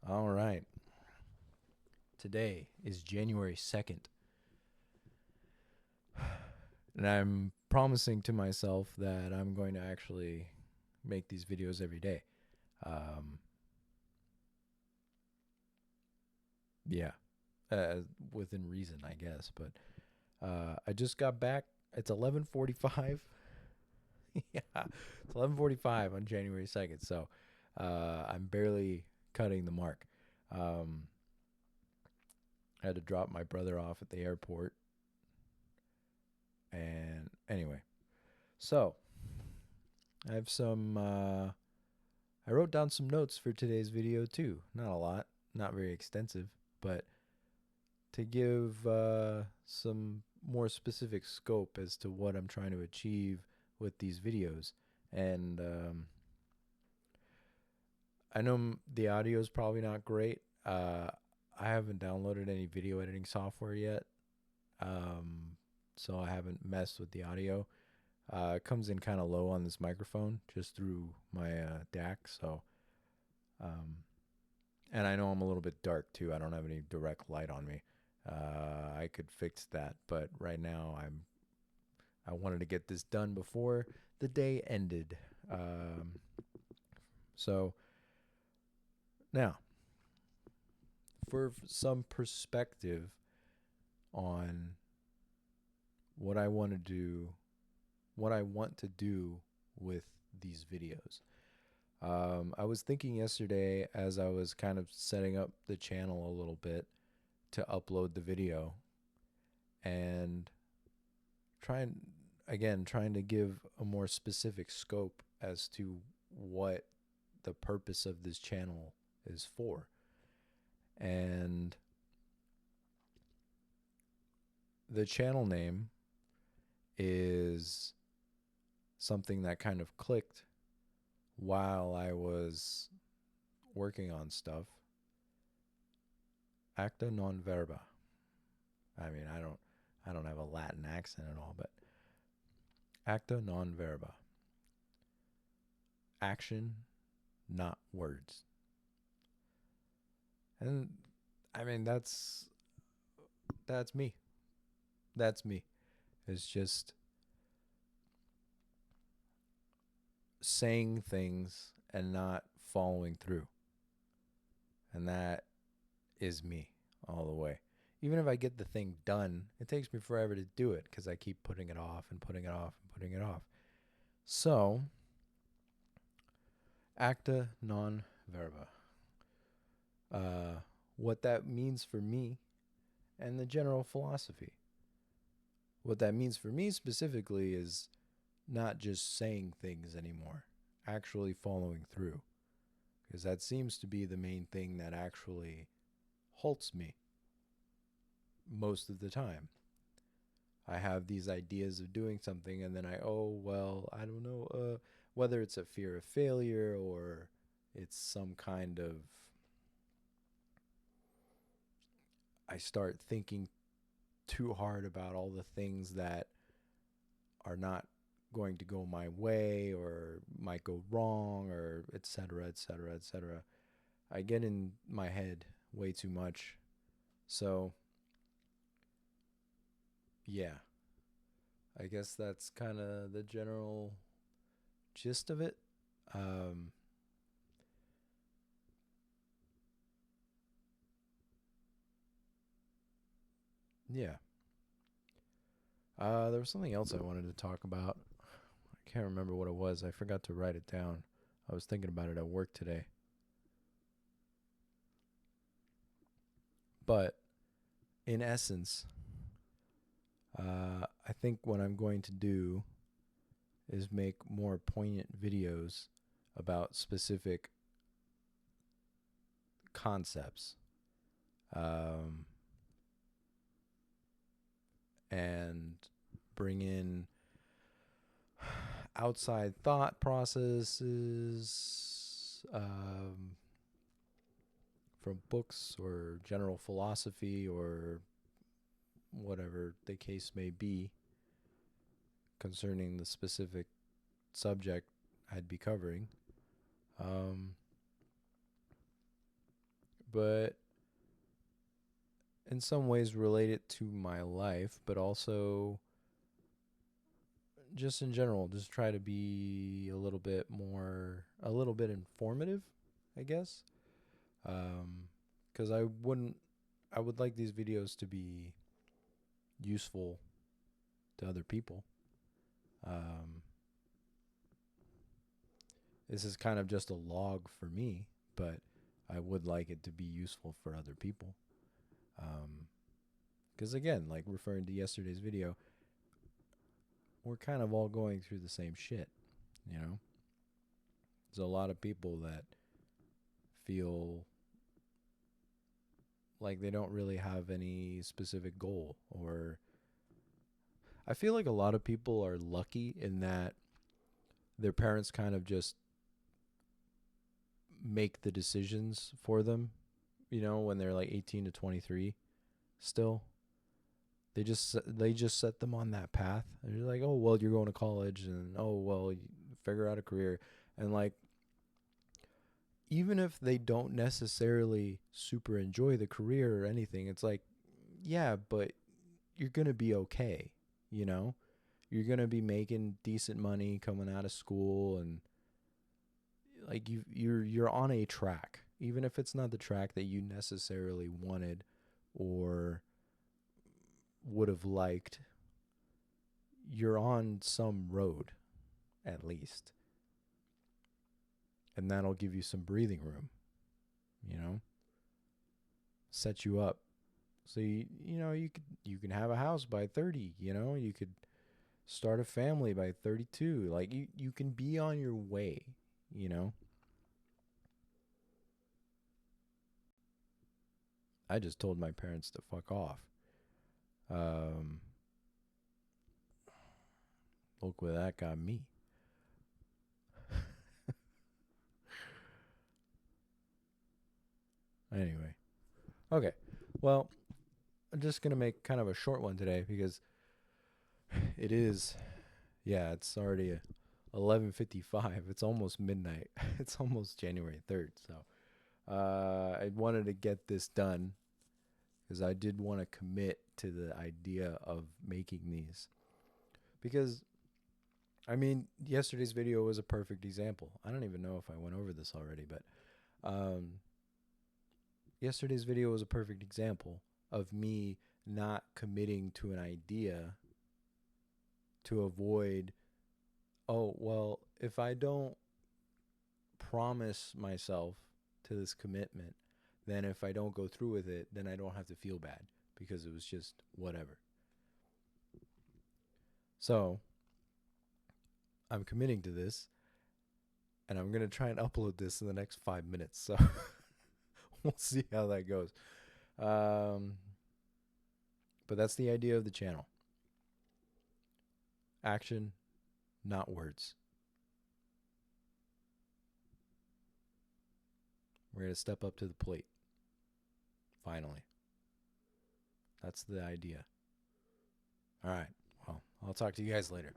All right. Today is January 2nd, and I'm promising to myself that I'm going to actually make these videos every day. Um, yeah, uh, within reason, I guess. But I just got back. It's 11:45. Yeah, it's 11:45 on January 2nd, so I'm barely cutting the mark. Um, I had to drop my brother off at the airport, and anyway, so I have some. I wrote down some notes for today's video too. Not a lot, not very extensive, but to give some more specific scope as to what I'm trying to achieve with these videos. And I know the audio is probably not great. I haven't downloaded any video editing software yet, um, so I haven't messed with the audio. It comes in kind of low on this microphone just through my DAC, so um, and I know I'm a little bit dark too. I don't have any direct light on me. I could fix that, but right now I wanted to get this done before the day ended. Um, so now, for some perspective on what I want to do, what I want to do with these videos. I was thinking yesterday as I was kind of setting up the channel a little bit to upload the video and trying trying to give a more specific scope as to what the purpose of this channel is for. And the channel name is something that kind of clicked while I was working on stuff. Acta non verba. I mean, I don't have a Latin accent at all, but acta non verba. Action, not words. And I mean, that's me. That's me. It's just saying things and not following through. And that is me all the way. Even if I get the thing done, it takes me forever to do it because I keep putting it off and putting it off and putting it off. So, acta non verba. What that means for me and the general philosophy. What that means for me specifically is not just saying things anymore, actually following through. Because that seems to be the main thing that actually halts me most of the time. I have these ideas of doing something, and then I don't know, whether it's a fear of failure or it's some kind of, I start thinking too hard about all the things that are not going to go my way or might go wrong or et cetera, et cetera, et cetera. I get in my head way too much. So, yeah, I guess that's kind of the general gist of it. Um, yeah. There was something else I wanted to talk about. I can't remember what it was. I forgot to write it down. I was thinking about it at work today. But in essence, I think what I'm going to do is make more poignant videos about specific concepts, um, and bring in outside thought processes, from books or general philosophy or whatever the case may be concerning the specific subject I'd be covering. Um, but in some ways relate it to my life, but also just in general, just try to be a little bit informative, I guess. Because I would like these videos to be useful to other people. This is kind of just a log for me, but I would like it to be useful for other people. Because again, like referring to yesterday's video, we're kind of all going through the same shit, you know? There's a lot of people that feel like they don't really have any specific goal, or I feel like a lot of people are lucky in that their parents kind of just make the decisions for them, you know, when they're like 18 to 23 still. They just set them on that path. And you're like, "Oh, well, you're going to college, and oh, well, you figure out a career." And like, even if they don't necessarily super enjoy the career or anything, it's like, yeah, but you're going to be okay, you know? You're going to be making decent money coming out of school, and like you're on a track, even if it's not the track that you necessarily wanted or would have liked. You're on some road, at least, and that'll give you some breathing room, you know, set you up. So you can have a house by 30, you know, you could start a family by 32. Like you can be on your way, you know. I just told my parents to fuck off. Um Look where that got me. Anyway. Okay. Well, I'm just going to make kind of a short one today because it is, yeah, it's already 11:55. It's almost midnight. It's almost January 3rd. So I wanted to get this done because I did want to commit to the idea of making these. Because, I mean, yesterday's video was a perfect example. I don't even know if I went over this already, but yesterday's video was a perfect example of me not committing to an idea to avoid, oh, well, if I don't promise myself to this commitment, then if I don't go through with it, then I don't have to feel bad because it was just whatever. So I'm committing to this, and I'm going to try and upload this in the next 5 minutes. So we'll see how that goes. But that's the idea of the channel. Action, not words. We're going to step up to the plate. Finally. That's the idea. All right. Well, I'll talk to you guys later.